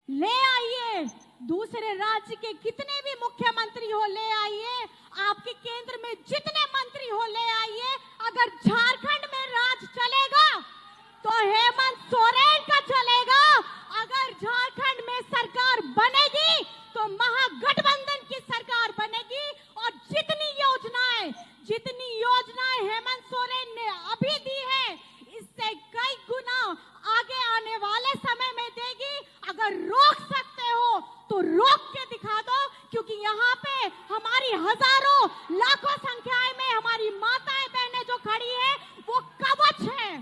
ले आइए, दूसरे राज्य के कितने भी मुख्यमंत्री हो ले आइए, आपके केंद्र में जितने मंत्री हो ले आइए, अगर झारखंड में राज चलेगा तो हेमंत सोरेन का चलेगा। अगर झारखंड में सरकार बनेगी तो महागठबंधन की सरकार बनेगी। और जितनी योजनाएं हेमंत सोरेन ने अभी दी है, इससे कई गुना आगे आने वाले समय में देगी। अगर रोक सकते हो तो रोक के दिखा दो, क्योंकि यहाँ पे हमारी हजारों लाखों संख्याएं में हमारी माताएं बहनें जो खड़ी है वो कवच है,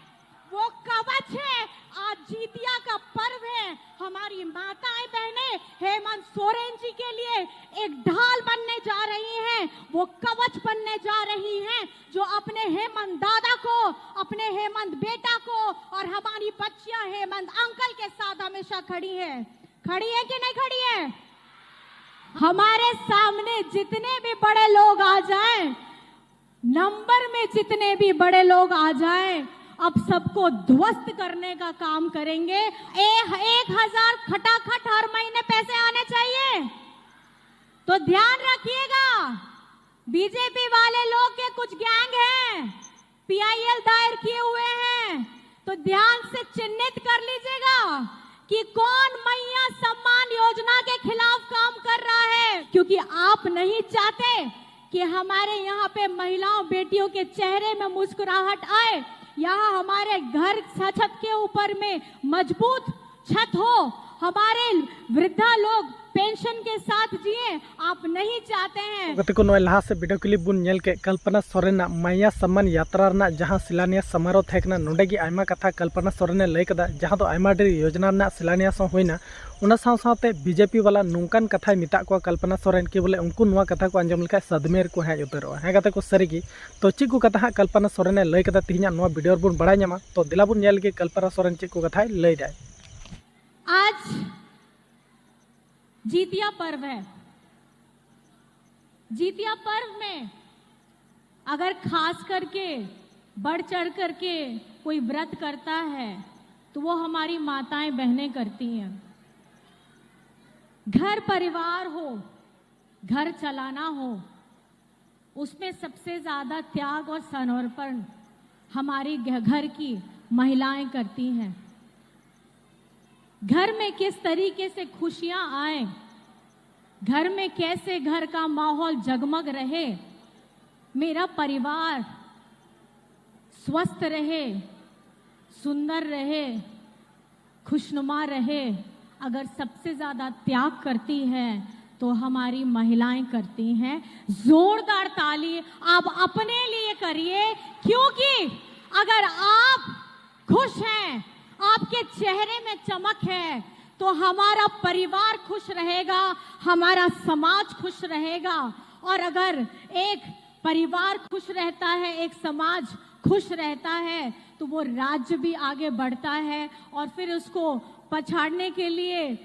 वो कवच है। आज जीतिया का पर्व है, हमारी माताएं बहनें हेमंत सोरेन जी के लिए एक ढाल बनने जा रही हैं, वो कवच बनने जा रही हैं, जो अपने हेमंत दादा को, अपने हेमंत बेटा को और हमारी बच्चियां हेमंत अंकल के साथ हमेशा खड़ी है कि नहीं खड़ी है? हमारे सामने जितने भी बड़े लोग आ जाएं, नंबर में जितने भी बड़े लोग आ जाएं, अब सबको ध्वस्त करने का काम करेंगे। 1000 खटाखट हर महीने पैसे आने चाहिए। तो ध्यान रखिएगा, बीजेपी वाले लोग के कुछ गैंग हैं, पीआईएल दायर किए हुए हैं, तो ध्यान से चिन्हित कर लीजिएगा कि कौन मैया सम्मान योजना के खिलाफ काम कर रहा है। क्योंकि आप नहीं चाहते कि हमारे यहाँ पे महिलाओं बेटियों के चेहरे में मुस्कुराहट आए, यहाँ हमारे घर छत के ऊपर में मजबूत छत हो, हमारे वृद्धा लोग पेंशन के साथ जिए, आप नहीं चाहते हैं। गति को नोय लहा से वीडियो क्लिप बुन नेल के कल्पना सोरेन मैया सम्मान यात्रा रना जहां शिलान्यास समारोह थेकना नोडे गी आयमा कथा कल्पना सोरेन लय कदा जहां दो आयमा ढेर योजना रना शिलान्यास होइना उना साथे बीजेपी वाला नोंकान कथा मिता को कल्पना सोरेन की बोले उनको नुआ कथा को आंजम लेका सदमेर को हेज उतरो हे गते को सरीगी तो ची को कथा कल्पना सोरेन लय कदा तिहिना नुआ वीडियो बुन बड़ा न्यामा तो दिला बुन नेल के कल्पना सोरेन ची को कथा लय जाय। आज जीतिया पर्व है। जीतिया पर्व में अगर खास करके बढ़ चढ़ करके कोई व्रत करता है तो वो हमारी माताएं बहनें करती हैं। घर परिवार हो, घर चलाना हो, उसमें सबसे ज्यादा त्याग और समर्पण हमारी घर की महिलाएं करती हैं। घर में किस तरीके से खुशियां आए, घर में कैसे घर का माहौल जगमग रहे, मेरा परिवार स्वस्थ रहे, सुंदर रहे, खुशनुमा रहे, अगर सबसे ज्यादा त्याग करती हैं तो हमारी महिलाएं करती हैं। जोरदार ताली आप अपने लिए करिए, क्योंकि अगर आप खुश हैं, आपके चेहरे में चमक है, तो हमारा परिवार खुश रहेगा, हमारा समाज खुश रहेगा। और अगर एक परिवार खुश रहता है, एक समाज खुश रहता है, तो वो राज्य भी आगे बढ़ता है और फिर उसको पछाड़ने के लिए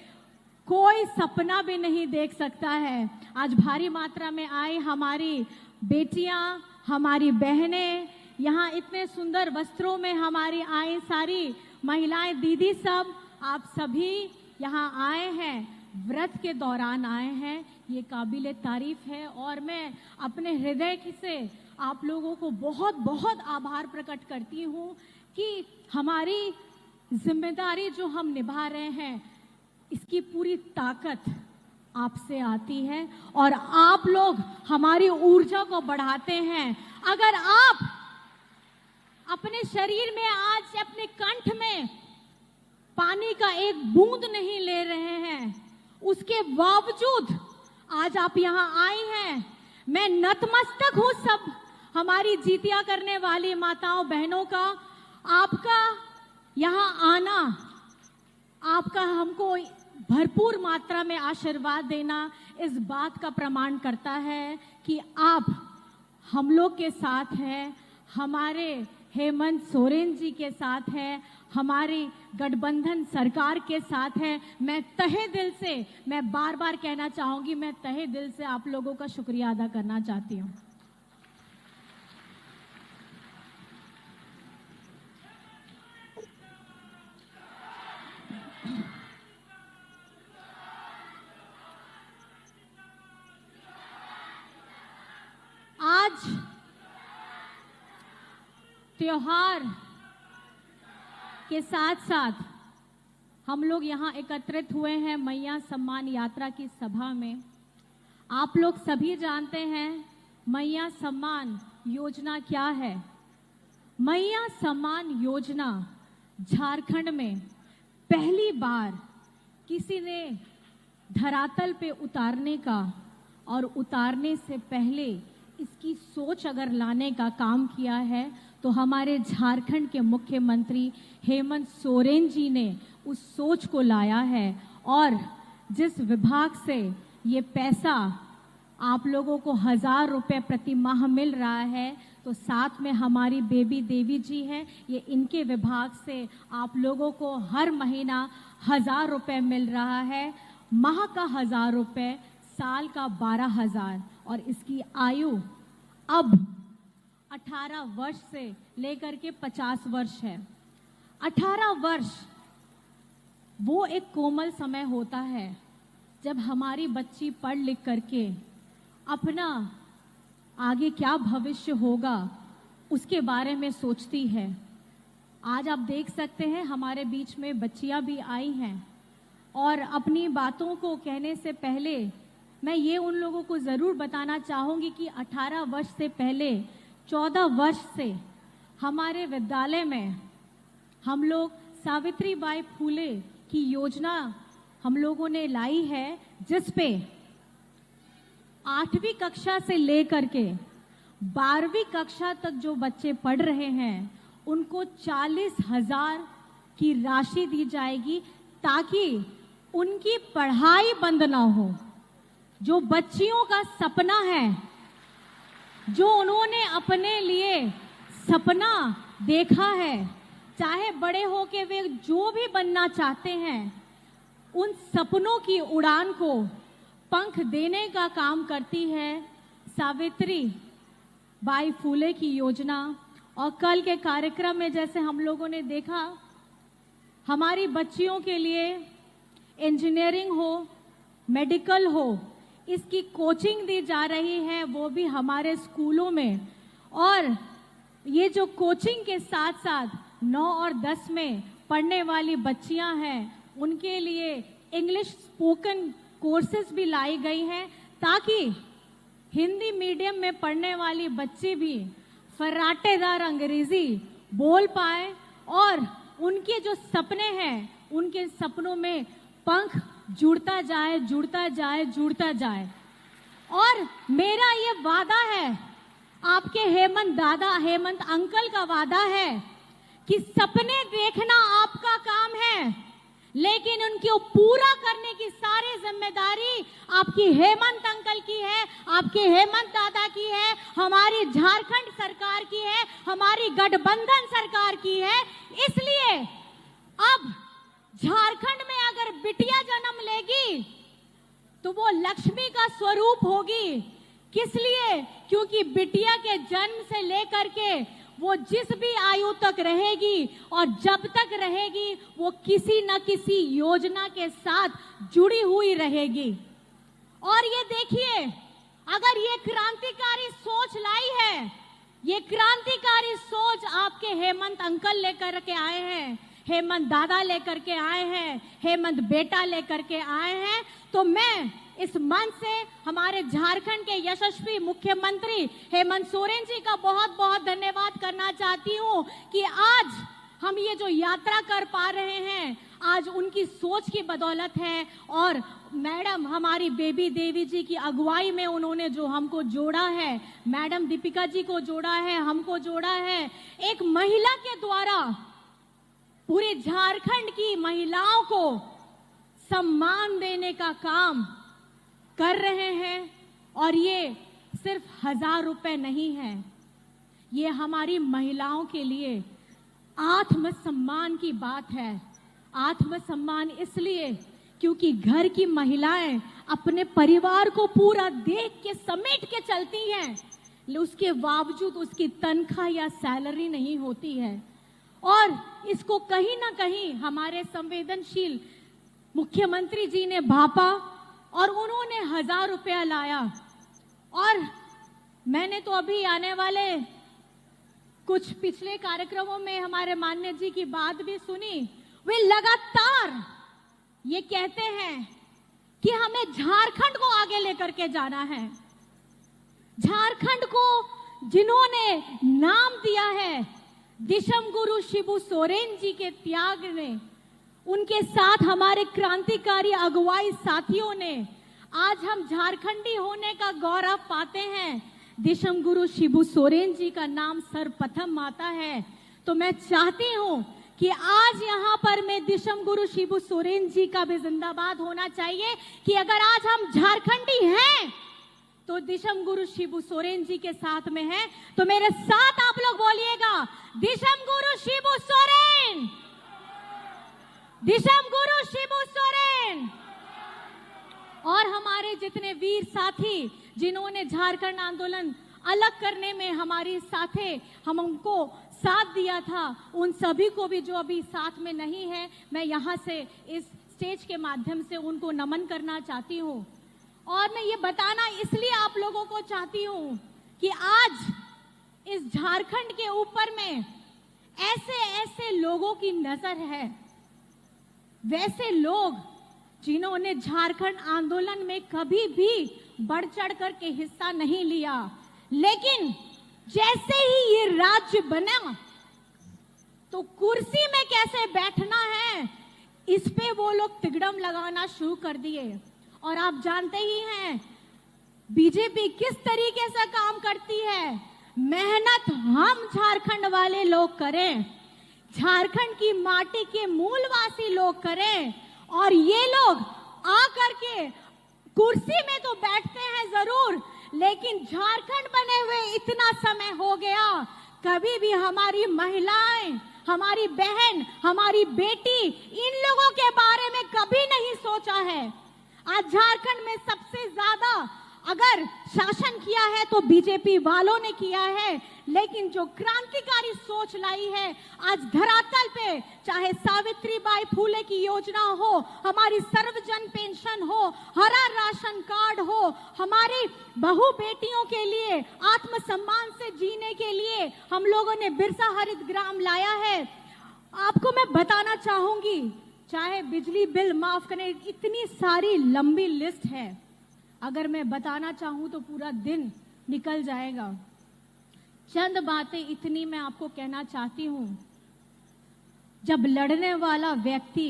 कोई सपना भी नहीं देख सकता है। आज भारी मात्रा में आई हमारी बेटियां, हमारी बहनें, यहाँ इतने सुंदर वस्त्रों में हमारी आई सारी महिलाएं, दीदी, सब आप सभी यहाँ आए हैं, व्रत के दौरान आए हैं, ये काबिले तारीफ है। और मैं अपने हृदय से आप लोगों को बहुत बहुत आभार प्रकट करती हूँ कि हमारी जिम्मेदारी जो हम निभा रहे हैं, इसकी पूरी ताकत आपसे आती है और आप लोग हमारी ऊर्जा को बढ़ाते हैं। अगर आप अपने शरीर में आज अपने कंठ में पानी का एक बूंद नहीं ले रहे हैं, उसके बावजूद आज आप यहाँ आई हैं, मैं नतमस्तक हूँ सब हमारी जीतिया करने वाली माताओं बहनों का। आपका यहाँ आना, आपका हमको भरपूर मात्रा में आशीर्वाद देना इस बात का प्रमाण करता है कि आप हम लोग के साथ हैं, हमारे हेमंत सोरेन जी के साथ है, हमारी गठबंधन सरकार के साथ है। मैं तहे दिल से, मैं बार बार कहना चाहूंगी, मैं तहे दिल से आप लोगों का शुक्रिया अदा करना चाहती हूँ। त्योहार के साथ साथ हम लोग यहाँ एकत्रित हुए हैं मैया सम्मान यात्रा की सभा में। आप लोग सभी जानते हैं मैया सम्मान योजना क्या है। मैया सम्मान योजना झारखंड में पहली बार किसी ने धरातल पे उतारने का और उतारने से पहले इसकी सोच अगर लाने का काम किया है तो हमारे झारखंड के मुख्यमंत्री हेमंत सोरेन जी ने उस सोच को लाया है। और जिस विभाग से ये पैसा आप लोगों को 1000 रुपये प्रति माह मिल रहा है, तो साथ में हमारी बेबी देवी जी हैं, ये इनके विभाग से आप लोगों को हर महीना 1000 रुपये मिल रहा है। माह का 1000 रुपये, साल का 12,000 और इसकी आयु अब 18 वर्ष से लेकर के 50 वर्ष है। 18 वर्ष वो एक कोमल समय होता है जब हमारी बच्ची पढ़ लिख करके अपना आगे क्या भविष्य होगा उसके बारे में सोचती है। आज आप देख सकते हैं हमारे बीच में बच्चियां भी आई हैं और अपनी बातों को कहने से पहले मैं ये उन लोगों को ज़रूर बताना चाहूँगी कि 18 वर्ष से पहले 14 वर्ष से हमारे विद्यालय में हम लोग सावित्रीबाई फूले की योजना हम लोगों ने लाई है, जिस पे 8वीं कक्षा से लेकर के 12वीं कक्षा तक जो बच्चे पढ़ रहे हैं उनको 40,000 की राशि दी जाएगी ताकि उनकी पढ़ाई बंद ना हो। जो बच्चियों का सपना है, जो उन्होंने अपने लिए सपना देखा है, चाहे बड़े हो के वे जो भी बनना चाहते हैं, उन सपनों की उड़ान को पंख देने का काम करती है सावित्री बाई फूले की योजना। और कल के कार्यक्रम में जैसे हम लोगों ने देखा, हमारी बच्चियों के लिए इंजीनियरिंग हो, मेडिकल हो, इसकी कोचिंग दी जा रही है, वो भी हमारे स्कूलों में। और ये जो कोचिंग के साथ साथ 9 और 10 में पढ़ने वाली बच्चियां हैं, उनके लिए इंग्लिश स्पोकन कोर्सेज भी लाई गई हैं ताकि हिंदी मीडियम में पढ़ने वाली बच्ची भी फर्राटेदार अंग्रेजी बोल पाए और उनके जो सपने हैं, उनके सपनों में पंख जुड़ता जाए, जुड़ता जाए, जुड़ता जाए। और मेरा ये वादा है, आपके हेमंत दादा, हेमंत अंकल का वादा है कि सपने देखना आपका काम है, लेकिन उनको पूरा करने की सारी जिम्मेदारी आपकी हेमंत अंकल की है, आपके हेमंत दादा की है, हमारी झारखंड सरकार की है, हमारी गठबंधन सरकार की है। इसलिए अब झारखंड में अगर बिटिया जन्म लेगी तो वो लक्ष्मी का स्वरूप होगी। किस लिए? क्योंकि बिटिया के जन्म से लेकर के वो जिस भी आयु तक रहेगी और जब तक रहेगी वो किसी न किसी योजना के साथ जुड़ी हुई रहेगी। और ये देखिए, अगर ये क्रांतिकारी सोच लाई है, ये क्रांतिकारी सोच आपके हेमंत अंकल लेकर के आए हैं, हेमंत दादा लेकर के आए हैं, हेमंत बेटा लेकर के आए हैं, तो मैं इस मंच से हमारे झारखंड के यशस्वी मुख्यमंत्री हेमंत सोरेन जी का बहुत बहुत धन्यवाद करना चाहती हूँ कि आज हम ये जो यात्रा कर पा रहे हैं, आज उनकी सोच की बदौलत है। और मैडम हमारी बेबी देवी जी की अगुवाई में उन्होंने जो हमको जोड़ा है, मैडम दीपिका जी को जोड़ा है, हमको जोड़ा है, एक महिला के द्वारा पूरे झारखंड की महिलाओं को सम्मान देने का काम कर रहे हैं। और ये सिर्फ 1000 रुपए नहीं है, ये हमारी महिलाओं के लिए आत्मसम्मान की बात है। आत्मसम्मान इसलिए क्योंकि घर की महिलाएं अपने परिवार को पूरा देख के समेट के चलती हैं, उसके बावजूद उसकी तनख्वाह या सैलरी नहीं होती है। और इसको कहीं ना कहीं हमारे संवेदनशील मुख्यमंत्री जी ने भापा और उन्होंने 1000 रुपया लाया। और मैंने तो अभी आने वाले कुछ पिछले कार्यक्रमों में हमारे मान्य जी की बात भी सुनी। वे लगातार ये कहते हैं कि हमें झारखंड को आगे लेकर के जाना है। झारखंड को जिन्होंने नाम दिया है दिशम गुरु शिबू सोरेन जी के त्याग ने, उनके साथ हमारे क्रांतिकारी अगुवाई साथियों ने आज हम झारखंडी होने का गौरव पाते हैं। दिशम गुरु शिबू सोरेन जी का नाम सर्वप्रथम आता है। तो मैं चाहती हूं कि आज यहाँ पर मैं दिशम गुरु शिबू सोरेन जी का भी जिंदाबाद होना चाहिए कि अगर आज हम झारखंडी हैं तो दिशम गुरु शिबू सोरेन जी के साथ में है। तो मेरे साथ आप लोग बोलिएगा, दिशम गुरु शिबू सोरेन, दिशम गुरु शिबू सोरेन। और हमारे जितने वीर साथी जिन्होंने झारखंड आंदोलन अलग करने में हमारे साथे हमको साथ दिया था, उन सभी को भी जो अभी साथ में नहीं है, मैं यहाँ से इस स्टेज के माध्यम से उनको नमन करना चाहती हूँ। और मैं ये बताना इसलिए आप लोगों को चाहती हूँ कि आज इस झारखंड के ऊपर में ऐसे ऐसे लोगों की नजर है, वैसे लोग जिन्होंने झारखंड आंदोलन में कभी भी बढ़ चढ़ करके हिस्सा नहीं लिया, लेकिन जैसे ही ये राज्य बना तो कुर्सी में कैसे बैठना है इस पे वो लोग तिगड़म लगाना शुरू कर दिए। और आप जानते ही हैं बीजेपी किस तरीके से काम करती है। मेहनत हम झारखंड वाले लोग करें, झारखंड की माटी के मूलवासी लोग करें, और ये लोग आकर के कुर्सी में तो बैठते हैं जरूर, लेकिन झारखंड बने हुए इतना समय हो गया, कभी भी हमारी महिलाएं, हमारी बहन, हमारी बेटी, इन लोगों के बारे में कभी नहीं सोचा है। आज झारखंड में सबसे ज्यादा अगर शासन किया है तो बीजेपी वालों ने किया है, लेकिन जो क्रांतिकारी सोच लाई है आज धरातल पे, चाहे सावित्रीबाई फूले की योजना हो, हमारी सर्वजन पेंशन हो, हरा राशन कार्ड हो, हमारी बहू बेटियों के लिए आत्मसम्मान से जीने के लिए हम लोगों ने बिरसा हरित ग्राम लाया है। आपको मैं बताना चाहूंगी, चाहे बिजली बिल माफ करें, इतनी सारी लंबी लिस्ट है, अगर मैं बताना चाहूं तो पूरा दिन निकल जाएगा। चंद बातें इतनी मैं आपको कहना चाहती हूं। जब लड़ने वाला व्यक्ति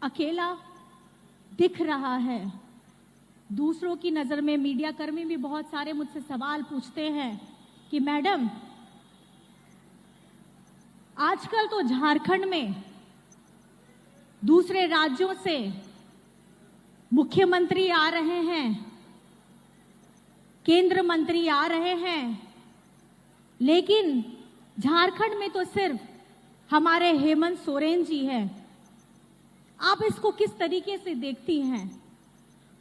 अकेला दिख रहा है, दूसरों की नजर में मीडिया कर्मी भी बहुत सारे मुझसे सवाल पूछते हैं कि मैडम आजकल तो झारखंड में दूसरे राज्यों से मुख्यमंत्री आ रहे हैं, केंद्र मंत्री आ रहे हैं, लेकिन झारखंड में तो सिर्फ हमारे हेमंत सोरेन जी हैं। आप इसको किस तरीके से देखती हैं?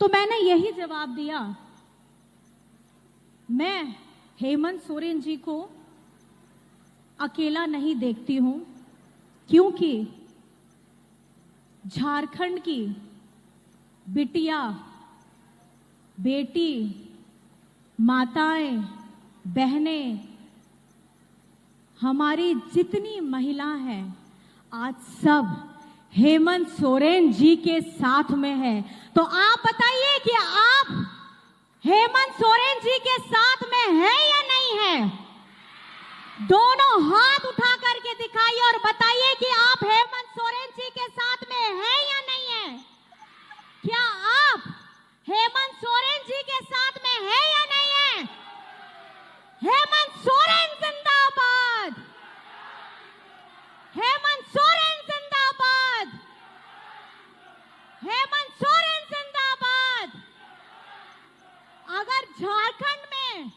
तो मैंने यही जवाब दिया, मैं हेमंत सोरेन जी को अकेला नहीं देखती हूं, क्योंकि झारखंड की बिटिया, बेटी, माताएं, बहनें, हमारी जितनी महिला हैं, आज सब हेमंत सोरेन जी के साथ में है। तो आप बताइए कि आप हेमंत सोरेन जी के साथ में है या नहीं है? दोनों हाथ उठा करके दिखाइए और बताइए कि आप हेमंत सोरेन जी के साथ में है या नहीं है? क्या आप हेमंत सोरेन जी के साथ में है या नहीं है? हेमंत सोरेन जिंदाबाद! हेमंत सोरेन जिंदाबाद! हेमंत सोरेन जिंदाबाद! अगर झारखंड में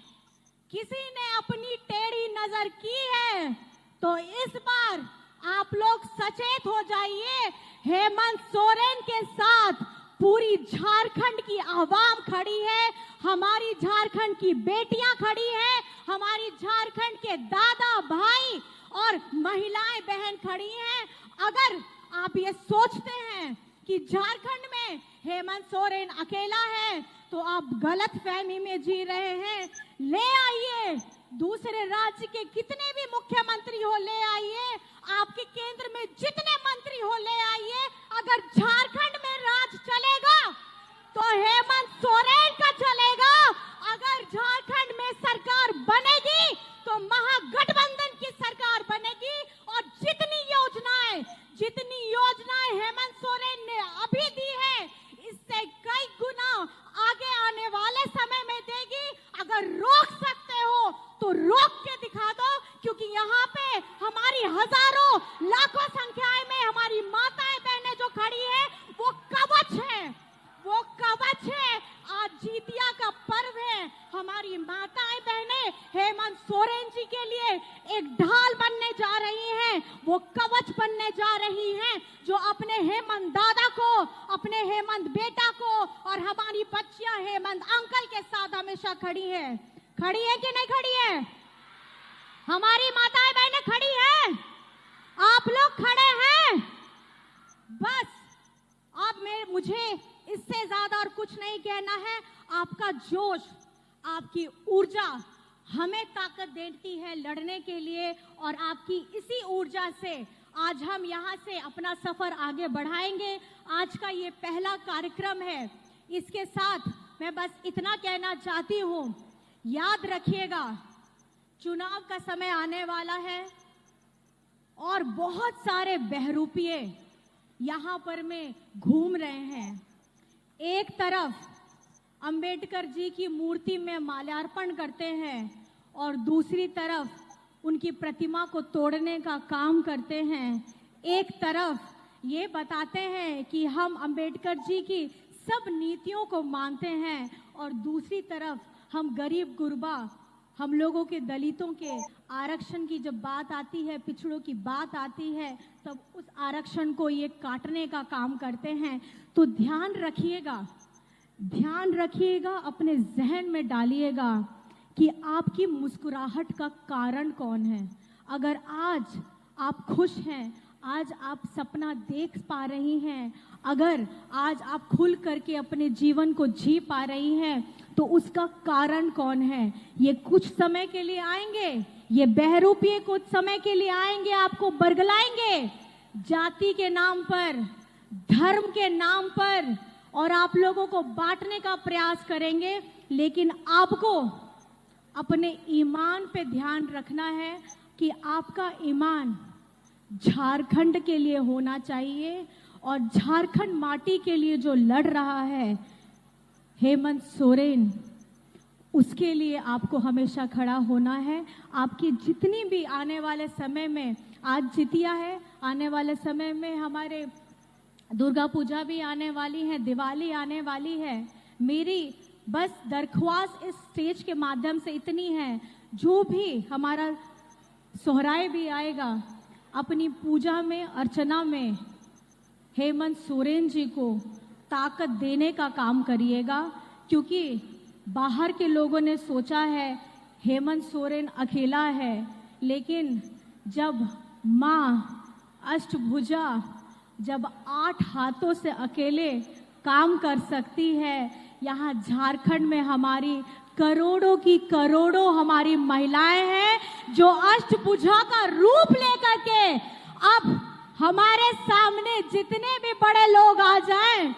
किसी ने अपनी टेढ़ी नजर की है तो इस बार आप लोग सचेत हो जाइए। हेमंत सोरेन के साथ पूरी झारखंड की आवाम खड़ी है, हमारी झारखंड की बेटियां खड़ी हैं, हमारी झारखंड के दादा भाई और महिलाएं बहन खड़ी हैं। अगर आप ये सोचते हैं कि झारखंड में हेमंत सोरेन अकेला है तो आप गलत फहमी में जी रहे हैं। ले आइए दूसरे राज्य के कितने भी मुख्यमंत्री हो ले आइए, आपके केंद्र में जितने मंत्री हो ले आइए, अगर झारखंड में राज चलेगा तो हेमंत सोरेन का चलेगा। अगर झारखंड में सरकार बनेगी तो महागठबंधन की सरकार बनेगी। और जितनी योजनाएं हेमंत सोरेन ने अभी दी है, इससे कई गुना आगे आने वाले समय में देगी। अगर रोक सकते हो तो रोक के दिखा दो, क्योंकि यहाँ पे हमारी हजारों लाखों संख्याएं में हमारी माताएं बहनें जो खड़ी है वो कवच है, वो कवच है। आज जीतिया का पर्व है, हमारी माताएं बहनें हेमंत सोरेन जी के लिए एक ढाल बनने जा रही हैं, वो कवच बनने जा रही हैं, जो अपने हेमंत दादा को, अपने हेमंत बेटा को और हमारी बच्चियां हेमंत अंकल के साथ हमेशा खड़ी है। खड़ी है कि नहीं खड़ी है? हमारी माताएं बहनें खड़ी हैं, आप लोग खड़े हैं। बस अब मुझे इससे ज्यादा और कुछ नहीं कहना है। आपका जोश, आपकी ऊर्जा हमें ताकत देती है लड़ने के लिए, और आपकी इसी ऊर्जा से आज हम यहाँ से अपना सफर आगे बढ़ाएंगे। आज का ये पहला कार्यक्रम है। इसके साथ मैं बस इतना कहना चाहती हूँ, याद रखिएगा चुनाव का समय आने वाला है और बहुत सारे बहरूपिये यहाँ पर में घूम रहे हैं। एक तरफ अंबेडकर जी की मूर्ति में माल्यार्पण करते हैं और दूसरी तरफ उनकी प्रतिमा को तोड़ने का काम करते हैं। एक तरफ ये बताते हैं कि हम अंबेडकर जी की सब नीतियों को मानते हैं और दूसरी तरफ हम गरीब गुरबा, हम लोगों के दलितों के आरक्षण की जब बात आती है, पिछड़ों की बात आती है, तब उस आरक्षण को ये काटने का काम करते हैं। तो ध्यान रखिएगा, अपने जहन में डालिएगा कि आपकी मुस्कुराहट का कारण कौन है। अगर आज आप खुश हैं, आज आप सपना देख पा रही हैं, अगर आज आप खुल करके अपने जीवन को जी पा रही हैं, तो उसका कारण कौन है? ये कुछ समय के लिए आएंगे, ये बहरूपिये कुछ समय के लिए आएंगे, आपको बरगलाएंगे जाति के नाम पर, धर्म के नाम पर, और आप लोगों को बांटने का प्रयास करेंगे। लेकिन आपको अपने ईमान पे ध्यान रखना है कि आपका ईमान झारखंड के लिए होना चाहिए, और झारखंड माटी के लिए जो लड़ रहा है हेमंत सोरेन, उसके लिए आपको हमेशा खड़ा होना है। आपकी जितनी भी आने वाले समय में, आज जितिया है, आने वाले समय में हमारे दुर्गा पूजा भी आने वाली है, दिवाली आने वाली है। मेरी बस दरख्वास्त इस स्टेज के माध्यम से इतनी है, जो भी हमारा सोहराय भी आएगा, अपनी पूजा में, अर्चना में हेमंत सोरेन जी को ताकत देने का काम करिएगा। क्योंकि बाहर के लोगों ने सोचा है हेमंत सोरेन अकेला है, लेकिन जब माँ अष्टभुजा जब 8 हाथों से अकेले काम कर सकती है, यहाँ झारखंड में हमारी करोड़ों की करोड़ों हमारी महिलाएं हैं जो अष्टभुजा का रूप लेकर के अब हमारे सामने जितने भी बड़े लोग आ जाएं,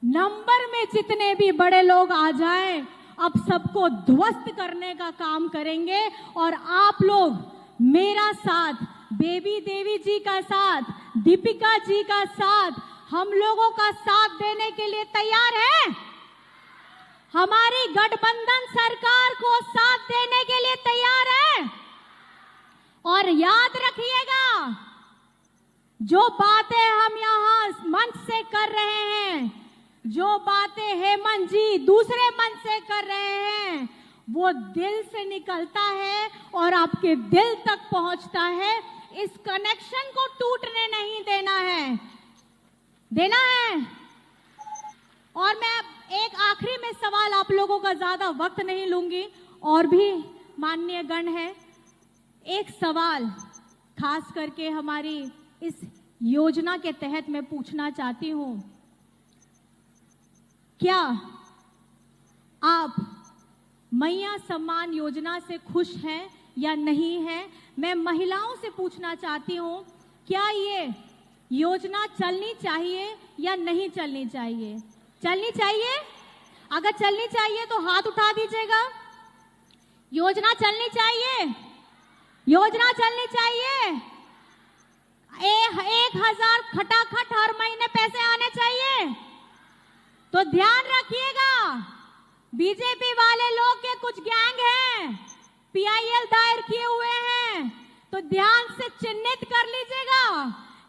नंबर में जितने भी बड़े लोग आ जाएं, अब सबको ध्वस्त करने का काम करेंगे। और आप लोग मेरा साथ, बेबी देवी जी का साथ, दीपिका जी का साथ, हम लोगों का साथ देने के लिए तैयार हैं? हमारी गठबंधन सरकार को साथ देने के लिए तैयार है? और याद रखिएगा, जो बातें हम यहाँ मंच से कर रहे हैं, जो बातें हेमंत जी दूसरे मंच से कर रहे हैं, वो दिल से निकलता है और आपके दिल तक पहुंचता है। इस कनेक्शन को टूटने नहीं देना है, देना है। और मैं एक आखिरी में सवाल, आप लोगों का ज्यादा वक्त नहीं लूंगी, और भी माननीय गण है, एक सवाल खास करके हमारी इस योजना के तहत मैं पूछना चाहती हूं, क्या आप मैया सम्मान योजना से खुश हैं या नहीं है। मैं महिलाओं से पूछना चाहती हूँ, क्या ये योजना चलनी चाहिए या नहीं चलनी चाहिए? चलनी चाहिए? अगर चलनी चाहिए तो हाथ उठा दीजिएगा। योजना चलनी चाहिए? योजना चलनी चाहिए। 1000 खटाखट हर महीने पैसे आने चाहिए। तो ध्यान रखिएगा, बीजेपी वाले लोग के कुछ गैंग हैं, PIL दायर किए हुए हैं, तो ध्यान से चिन्हित कर लीजिएगा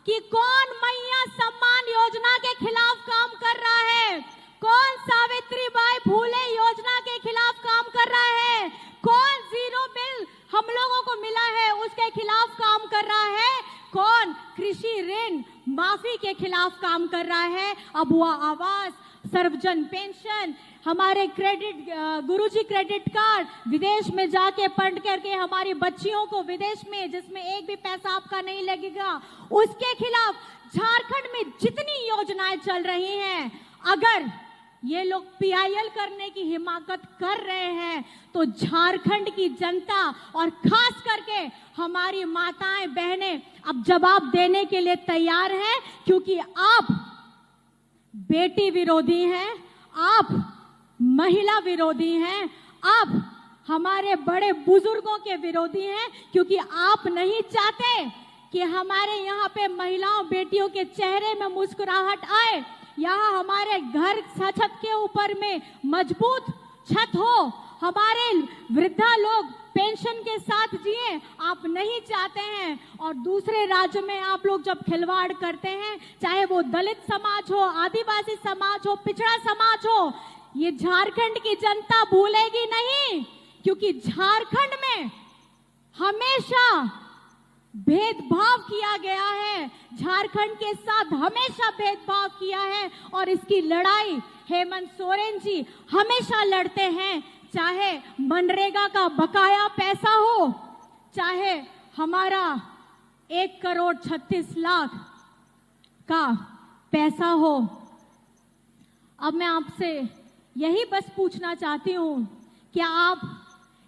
कि कौन मैया सम्मान योजना के खिलाफ काम कर रहा है, कौन सावित्रीबाई फूले योजना के खिलाफ काम कर रहा है, कौन जीरो बिल हम लोगों को मिला है उसके खिलाफ काम कर रहा है, कौन कृषि ऋण माफी के खिलाफ काम कर रहा है, अबुआ आवास, सर्वजन पेंशन, हमारे गुरुजी क्रेडिट कार्ड, विदेश में जाके पढ़ करके हमारी बच्चियों को विदेश में जिसमें एक भी पैसा आपका नहीं लगेगा, उसके खिलाफ झारखंड में जितनी योजनाएं चल रही हैं, अगर ये लोग PIL करने की हिमाकत कर रहे हैं तो झारखंड की जनता और खास करके हमारी माताएं बहनें अब जवाब देने के लिए तैयार हैं, क्योंकि आप बेटी विरोधी हैं, आप महिला विरोधी हैं, आप हमारे बड़े बुजुर्गों के विरोधी हैं, क्योंकि आप नहीं चाहते कि हमारे यहाँ पे महिलाओं बेटियों के चेहरे में मुस्कुराहट आए, यहाँ हमारे घर छत के ऊपर में मजबूत छत हो, हमारे वृद्धा लोग पेंशन के साथ जिए, आप नहीं चाहते हैं। और दूसरे राज्य में आप लोग जब खिलवाड़ करते हैं, चाहे वो दलित समाज हो, आदिवासी समाज हो, पिछड़ा समाज हो, ये झारखंड की जनता भूलेगी नहीं, क्योंकि झारखंड में हमेशा भेदभाव किया गया है, झारखंड के साथ हमेशा भेदभाव किया है और इसकी लड़ाई हेमंत सोरेन जी हमेशा लड़ते हैं, चाहे मनरेगा का बकाया पैसा हो, चाहे हमारा 1,36,00,000 का पैसा हो। अब मैं आपसे यही बस पूछना चाहती हूँ, क्या आप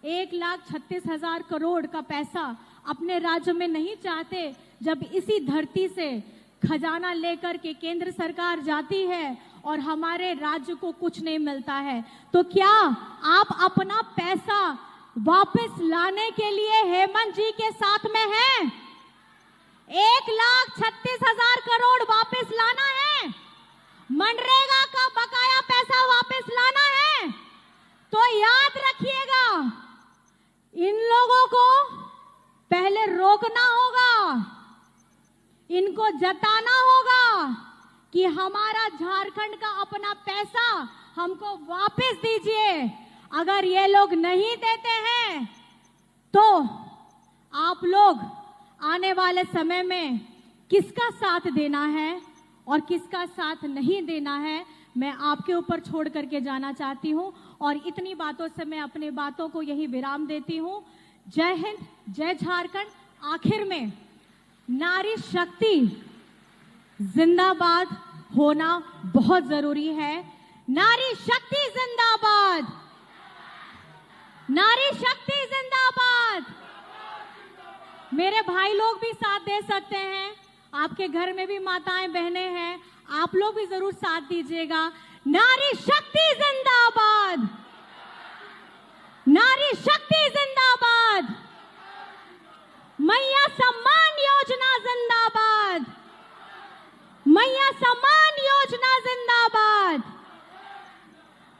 1,36,000 करोड़ का पैसा अपने राज्य में नहीं चाहते? जब इसी धरती से खजाना लेकर के केंद्र सरकार जाती है और हमारे राज्य को कुछ नहीं मिलता है, तो क्या आप अपना पैसा वापस लाने के लिए हेमंत जी के साथ में हैं? 1,36,000 करोड़ वापस लाना है, मनरेगा का बकाया पैसा वापस लाना है, तो याद रखिएगा, इन लोगों को पहले रोकना होगा, इनको जताना होगा कि हमारा झारखंड का अपना पैसा हमको वापस दीजिए। अगर ये लोग नहीं देते हैं तो आप लोग आने वाले समय में किसका साथ देना है और किसका साथ नहीं देना है, मैं आपके ऊपर छोड़ करके जाना चाहती हूं। और इतनी बातों से मैं अपनी बातों को यही विराम देती हूं। जय हिंद, जय झारखंड। आखिर में नारी शक्ति जिंदाबाद होना बहुत जरूरी है। नारी शक्ति जिंदाबाद, नारी शक्ति जिंदाबाद। मेरे भाई लोग भी साथ दे सकते हैं, आपके घर में भी माताएं बहनें हैं, आप लोग भी जरूर साथ दीजिएगा। नारी शक्ति जिंदाबाद, नारी शक्ति जिंदाबाद, मैया सम्मान योजना जिंदाबाद, मैया सम्मान योजना जिंदाबाद,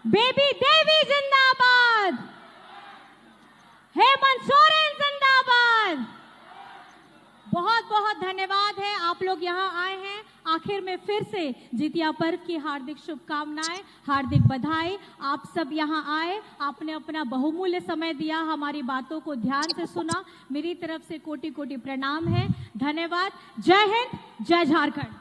बेबी देवी जिंदाबाद, हेमंत सोरेन जिंदाबाद। बहुत बहुत धन्यवाद है, आप लोग यहाँ आए हैं। आखिर में फिर से जितिया पर्व की हार्दिक शुभकामनाएं, हार्दिक बधाई। आप सब यहाँ आए, आपने अपना बहुमूल्य समय दिया, हमारी बातों को ध्यान से सुना। मेरी तरफ से कोटि कोटि प्रणाम है, धन्यवाद। जय हिंद, जय झारखंड।